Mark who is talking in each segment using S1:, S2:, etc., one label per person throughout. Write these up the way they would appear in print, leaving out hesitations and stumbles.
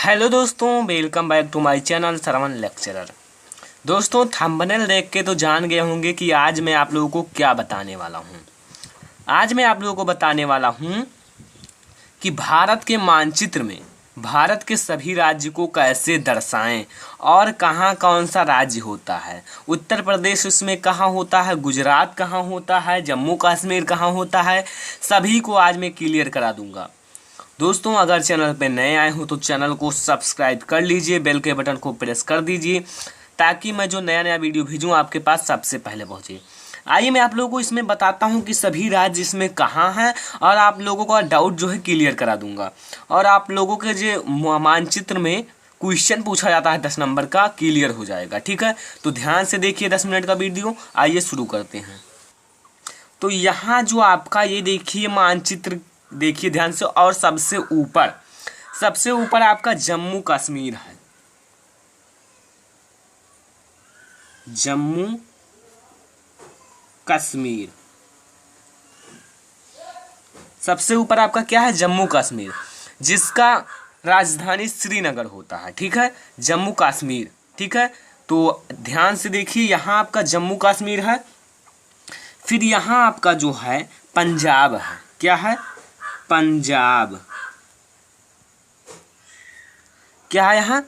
S1: Hello दोस्तों, welcome back to my channel Shravan lecturer. दोस्तों, thumbnail देख के तो जान गए होंगे कि आज मैं आप लोगों को क्या बताने वाला हूं। आज मैं आप लोगों को बताने वाला हूं कि भारत के मानचित्र में भारत के सभी राज्य को कैसे दर्शाएं और कहाँ कौन सा राज्य होता है। उत्तर प्रदेश उसमें कहाँ होता है, गुजरात कहाँ होता है, जम्मू कश्मीर कहाँ होता है, सभी को आज मैं क्लियर करा दूंगा। दोस्तों, अगर चैनल पे नए आए हो तो चैनल को सब्सक्राइब कर लीजिए, बेल के बटन को प्रेस कर दीजिए ताकि मैं जो नया नया वीडियो भेजूँ आपके पास सबसे पहले पहुँचे। आइए मैं आप लोगों को इसमें बताता हूँ कि सभी राज्य इसमें कहाँ हैं और आप लोगों का डाउट जो है क्लियर करा दूंगा। और आप लोगों के जो मानचित्र में क्वेश्चन पूछा जाता है 10 नंबर का, क्लियर हो जाएगा। ठीक है, तो ध्यान से देखिए 10 मिनट का वीडियो। आइए शुरू करते हैं। तो यहाँ जो आपका ये देखिए मानचित्र देखिए ध्यान से, और सबसे ऊपर आपका जम्मू कश्मीर है। जम्मू कश्मीर सबसे ऊपर आपका क्या है, जम्मू कश्मीर, जिसका राजधानी श्रीनगर होता है। ठीक है, जम्मू कश्मीर। ठीक है, तो ध्यान से देखिए यहाँ आपका जम्मू कश्मीर है। फिर यहाँ आपका जो है पंजाब है। क्या है, पंजाब। क्या है, यहाँ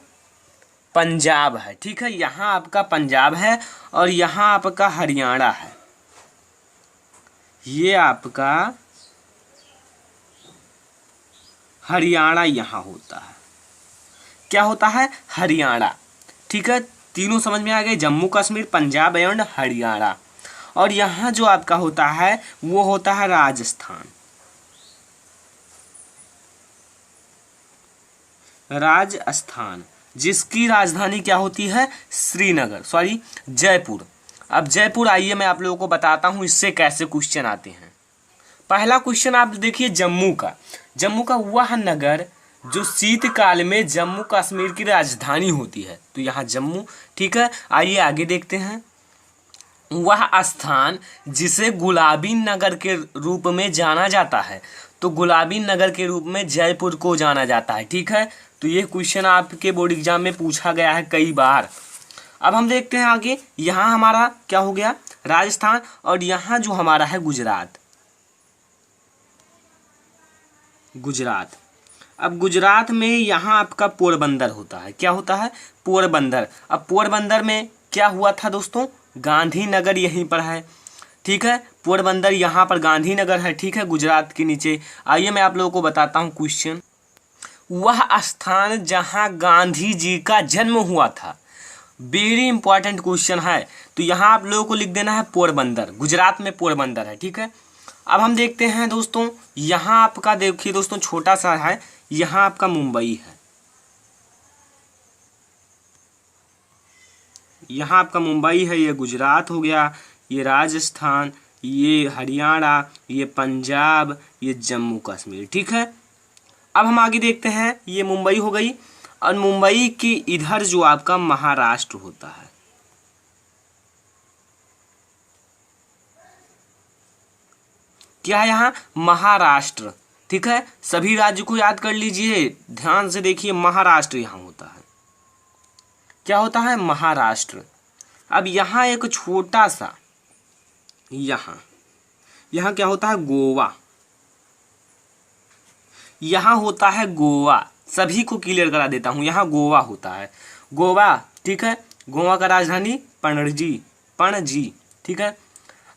S1: पंजाब है। ठीक है, यहाँ आपका पंजाब है और यहाँ आपका हरियाणा है। ये आपका हरियाणा यहाँ होता है। क्या होता है, हरियाणा। ठीक है, तीनों समझ में आ गए, जम्मू कश्मीर, पंजाब एवं हरियाणा। और यहाँ जो आपका होता है वो होता है राजस्थान। राजस्थान, जिसकी राजधानी क्या होती है, श्रीनगर, सॉरी जयपुर। अब जयपुर, आइए मैं आप लोगों को बताता हूं इससे कैसे क्वेश्चन आते हैं। पहला क्वेश्चन आप देखिए जम्मू का वह नगर जो शीतकाल में जम्मू कश्मीर की राजधानी होती है। तो यहाँ जम्मू। ठीक है, आइए आगे देखते हैं। वह स्थान जिसे गुलाबी नगर के रूप में जाना जाता है। तो गुलाबी नगर के रूप में जयपुर को जाना जाता है। ठीक है, तो ये क्वेश्चन आपके बोर्ड एग्जाम में पूछा गया है कई बार। अब हम देखते हैं आगे। यहाँ हमारा क्या हो गया, राजस्थान, और यहाँ जो हमारा है गुजरात। अब गुजरात में यहाँ आपका पोरबंदर होता है। क्या होता है, पोरबंदर। अब पोरबंदर में क्या हुआ था दोस्तों, गांधीनगर यहीं पर है। ठीक है, पोरबंदर यहाँ पर गांधीनगर है। ठीक है, गुजरात के नीचे। आइए मैं आप लोगों को बताता हूँ क्वेश्चन। वह स्थान जहाँ गांधी जी का जन्म हुआ था। वेरी इंपॉर्टेंट क्वेश्चन है। तो यहाँ आप लोगों को लिख देना है पोरबंदर, गुजरात में पोरबंदर है। ठीक है, अब हम देखते हैं दोस्तों, यहाँ आपका देखिए दोस्तों छोटा सा है, यहाँ आपका मुंबई है। यहाँ आपका मुंबई है, ये गुजरात हो गया, ये राजस्थान, ये हरियाणा, ये पंजाब, ये जम्मू कश्मीर। ठीक है, अब हम आगे देखते हैं। ये मुंबई हो गई, और मुंबई के इधर जो आपका महाराष्ट्र होता है। क्या है, यहाँ महाराष्ट्र। ठीक है, सभी राज्य को याद कर लीजिए, ध्यान से देखिए, महाराष्ट्र यहाँ होता है। क्या होता है, महाराष्ट्र। अब यहाँ एक छोटा सा, यहाँ क्या होता है, गोवा। यहाँ होता है गोवा, सभी को क्लियर करा देता हूँ, यहाँ गोवा होता है, गोवा। ठीक है, गोवा का राजधानी पणजी। ठीक है,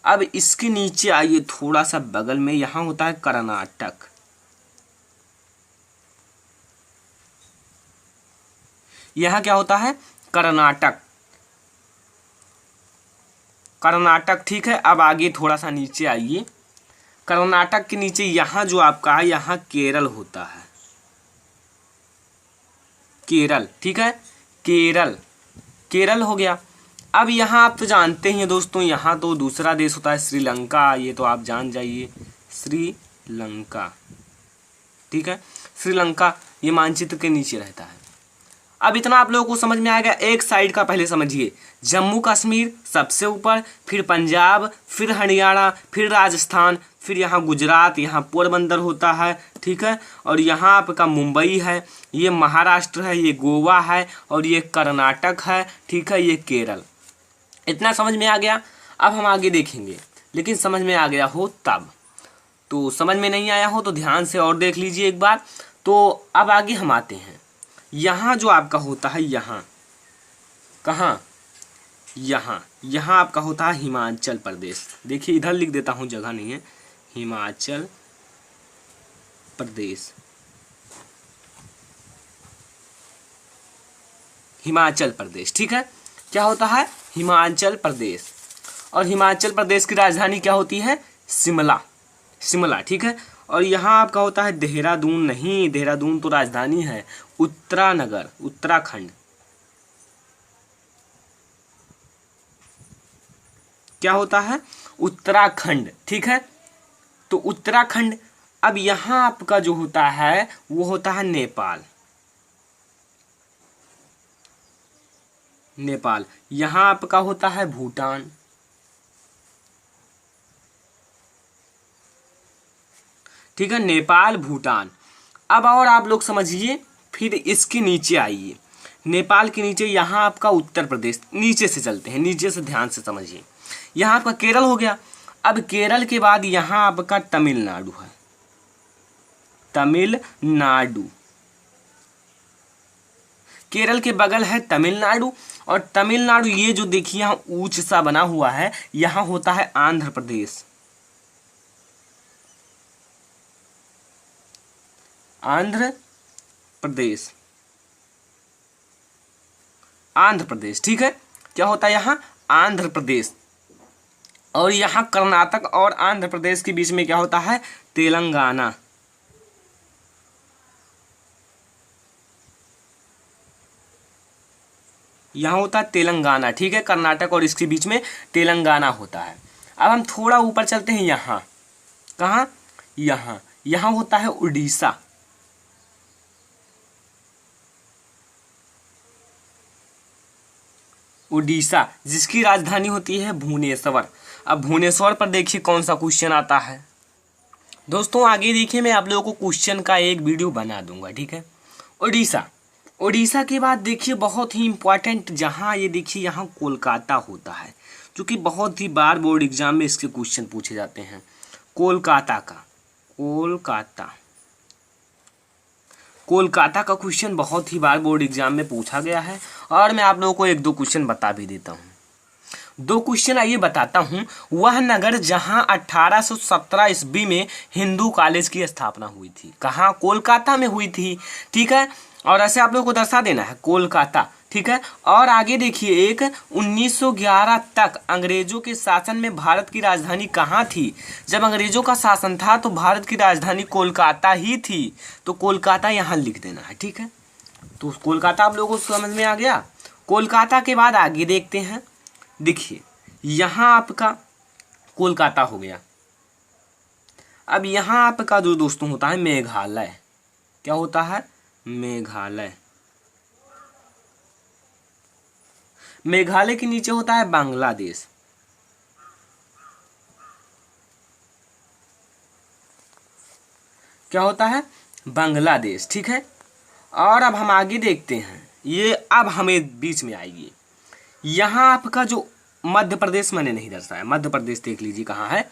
S1: अब इसके नीचे आइए थोड़ा सा बगल में, यहाँ होता है कर्नाटक। यहाँ क्या होता है, कर्नाटक। ठीक है, अब आगे थोड़ा सा नीचे आइए, कर्नाटक के नीचे यहाँ जो आपका है, यहाँ केरल होता है, केरल। ठीक है, केरल हो गया। अब यहाँ आप तो जानते हैं दोस्तों, यहाँ तो दूसरा देश होता है श्रीलंका, ये तो आप जान जाइए, श्रीलंका। ठीक है, श्रीलंका ये मानचित्र के नीचे रहता है। अब इतना आप लोगों को समझ में आएगा। एक साइड का पहले समझिए, जम्मू कश्मीर सबसे ऊपर, फिर पंजाब, फिर हरियाणा, फिर राजस्थान, फिर यहाँ गुजरात, यहाँ पोरबंदर होता है, ठीक है। और यहाँ आपका मुंबई है, ये महाराष्ट्र है, ये गोवा है, और ये कर्नाटक है, ठीक है, ये केरल। इतना समझ में आ गया। अब हम आगे देखेंगे, लेकिन समझ में आ गया हो तब, तो समझ में नहीं आया हो तो ध्यान से और देख लीजिए एक बार। तो अब आगे हम आते हैं, यहाँ जो आपका होता है, यहाँ कहाँ, यहाँ आपका होता है हिमाचल प्रदेश। देखिए इधर लिख देता हूँ, जगह नहीं है, हिमाचल प्रदेश, हिमाचल प्रदेश, ठीक है। क्या होता है? हिमाचल प्रदेश। और हिमाचल प्रदेश की राजधानी क्या होती है? शिमला, शिमला, ठीक है। और यहाँ आपका होता है देहरादून, नहीं देहरादून तो राजधानी है, उत्तरानगर, उत्तराखंड। क्या होता है? उत्तराखंड, ठीक है। तो उत्तराखंड। अब यहाँ आपका जो होता है वो होता है नेपाल, नेपाल। यहाँ आपका होता है भूटान, ठीक है, नेपाल, भूटान। अब और आप लोग समझिए, फिर इसके नीचे आइए, नेपाल के नीचे यहाँ आपका उत्तर प्रदेश। नीचे से चलते हैं, नीचे से ध्यान से समझिए। यहाँ आपका केरल हो गया। अब केरल के बाद यहाँ आपका तमिलनाडु है, तमिलनाडु। केरल के बगल है तमिलनाडु, और तमिलनाडु ये जो देखिए यहाँ ऊंच सा बना हुआ है, यहाँ होता है आंध्र प्रदेश, आंध्र प्रदेश, आंध्र प्रदेश, ठीक है। क्या होता है यहाँ? आंध्र प्रदेश। और यहाँ कर्नाटक और आंध्र प्रदेश के बीच में क्या होता है? तेलंगाना, यहाँ होता है तेलंगाना, ठीक है। कर्नाटक और इसके बीच में तेलंगाना होता है। अब हम थोड़ा ऊपर चलते हैं, यहाँ कहाँ? यहाँ, यहाँ होता है उड़ीसा, उड़ीसा, जिसकी राजधानी होती है भुवनेश्वर। अब भुवनेश्वर पर देखिए कौन सा क्वेश्चन आता है। दोस्तों आगे देखिए, मैं आप लोगों को क्वेश्चन का एक वीडियो बना दूंगा, ठीक है। उड़ीसा, उड़ीसा के बाद देखिए बहुत ही इंपॉर्टेंट, जहाँ ये देखिए यहाँ कोलकाता होता है, क्योंकि बहुत ही बार बोर्ड एग्जाम में इसके क्वेश्चन पूछे जाते हैं। कोलकाता का, कोलकाता, कोलकाता का क्वेश्चन बहुत ही बार बोर्ड एग्जाम में पूछा गया है। और मैं आप लोगों को एक दो क्वेश्चन बता भी देता हूँ, दो क्वेश्चन आइए बताता हूँ। वह नगर जहाँ 1817 ईस्वी में हिंदू कॉलेज की स्थापना हुई थी, कहाँ? कोलकाता में हुई थी, ठीक है। और ऐसे आप लोगों को दर्शा देना है, कोलकाता, ठीक है। और आगे देखिए, एक 1911 तक अंग्रेजों के शासन में भारत की राजधानी कहाँ थी? जब अंग्रेजों का शासन था तो भारत की राजधानी कोलकाता ही थी, तो कोलकाता यहाँ लिख देना है, ठीक है। तो कोलकाता आप लोगों को समझ में आ गया। कोलकाता के बाद आगे देखते हैं, देखिए यहाँ आपका कोलकाता हो गया। अब यहाँ आपका जो दोस्तों होता है मेघालय, क्या होता है? मेघालय, मेघालय के नीचे होता है बांग्लादेश, क्या होता है? बांग्लादेश, ठीक है। और अब हम आगे देखते हैं, ये अब हमें बीच में आएगी, यहाँ आपका जो मध्य प्रदेश मैंने नहीं दर्शाया, मध्य प्रदेश देख लीजिए कहाँ है।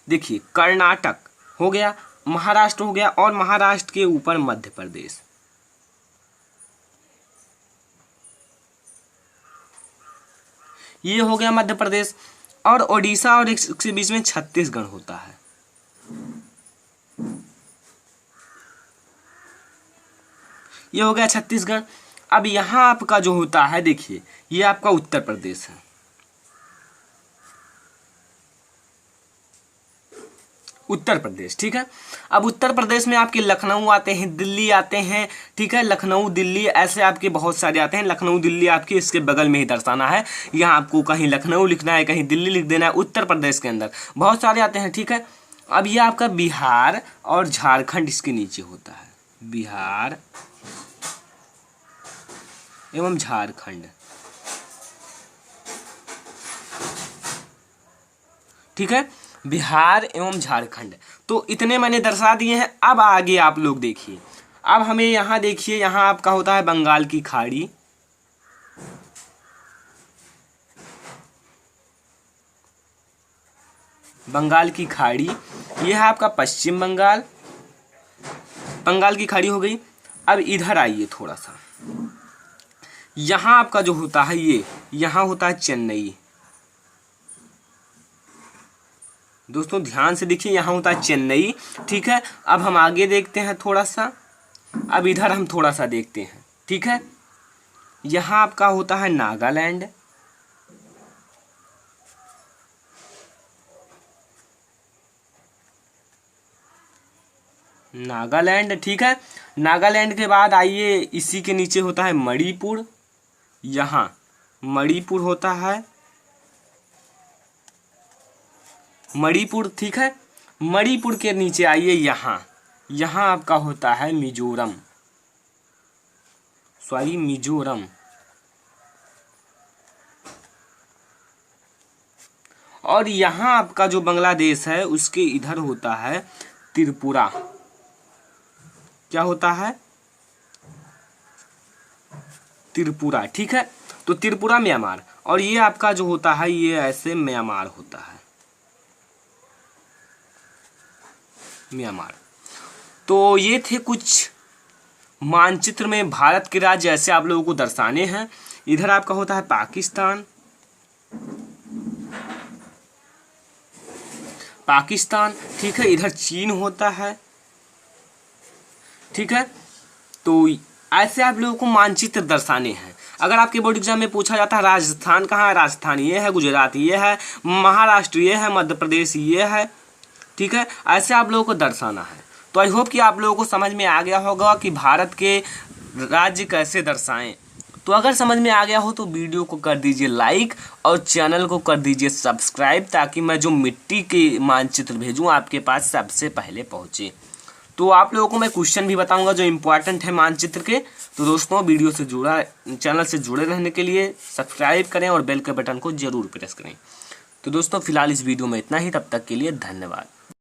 S1: देखिए कर्नाटक हो गया, महाराष्ट्र हो गया, और महाराष्ट्र के ऊपर मध्य प्रदेश, ये हो गया मध्य प्रदेश। और ओडिशा और इसके बीच में छत्तीसगढ़ होता है, ये हो गया छत्तीसगढ़। अब यहाँ आपका जो होता है, देखिए ये आपका उत्तर प्रदेश है, उत्तर प्रदेश, ठीक है। अब उत्तर प्रदेश में आपके लखनऊ आते हैं, दिल्ली आते हैं, ठीक है। लखनऊ, दिल्ली, ऐसे आपके बहुत सारे आते हैं। लखनऊ, दिल्ली आपके इसके बगल में ही दर्शाना है, यहाँ आपको कहीं लखनऊ लिखना है, कहीं दिल्ली लिख देना है। उत्तर प्रदेश के अंदर बहुत सारे आते हैं, ठीक है। अब ये आपका बिहार और झारखंड इसके नीचे होता है, बिहार एवं झारखंड, ठीक है। बिहार एवं झारखंड। तो इतने मैंने दर्शा दिए हैं। अब आगे आप लोग देखिए, अब हमें यहाँ देखिए, यहाँ आपका होता है बंगाल की खाड़ी, बंगाल की खाड़ी, यह है आपका पश्चिम बंगाल, बंगाल की खाड़ी हो गई। अब इधर आइए थोड़ा सा, यहाँ आपका जो होता है ये, यहाँ होता है चेन्नई। दोस्तों ध्यान से देखिए, यहाँ होता है चेन्नई, ठीक है। अब हम आगे देखते हैं थोड़ा सा, अब इधर हम थोड़ा सा देखते हैं, ठीक है। यहाँ आपका होता है नागालैंड, नागालैंड, ठीक है। नागालैंड के बाद आइए, इसी के नीचे होता है मणिपुर, यहाँ मणिपुर होता है, मणिपुर, ठीक है। मणिपुर के नीचे आइए, यहाँ यहाँ आपका होता है मिजोरम, सॉरी मिजोरम। और यहाँ आपका जो बांग्लादेश है उसके इधर होता है त्रिपुरा, क्या होता है, त्रिपुरा, ठीक है। तो त्रिपुरा म्यांमार, और ये आपका जो होता है ये ऐसे म्यांमार होता है, म्यांमार। तो ये थे कुछ मानचित्र में भारत के राज्य ऐसे आप लोगों को दर्शाने हैं। इधर आपका होता है पाकिस्तान, पाकिस्तान, ठीक है। इधर चीन होता है, ठीक है। तो ऐसे आप लोगों को मानचित्र दर्शाने हैं। अगर आपके बोर्ड एग्जाम में पूछा जाता है राजस्थान कहाँ है, राजस्थान ये है, गुजरात ये है, महाराष्ट्र ये है, मध्य प्रदेश ये है, ठीक है। ऐसे आप लोगों को दर्शाना है। तो आई होप कि आप लोगों को समझ में आ गया होगा कि भारत के राज्य कैसे दर्शाएं। तो अगर समझ में आ गया हो तो वीडियो को कर दीजिए लाइक और चैनल को कर दीजिए सब्सक्राइब, ताकि मैं जो मिट्टी के मानचित्र भेजूँ आपके पास सबसे पहले पहुँचे। तो आप लोगों को मैं क्वेश्चन भी बताऊंगा जो इम्पोर्टेंट है मानचित्र के। तो दोस्तों वीडियो से जुड़ा, चैनल से जुड़े रहने के लिए सब्सक्राइब करें और बेल के बटन को जरूर प्रेस करें। तो दोस्तों फिलहाल इस वीडियो में इतना ही, तब तक के लिए धन्यवाद।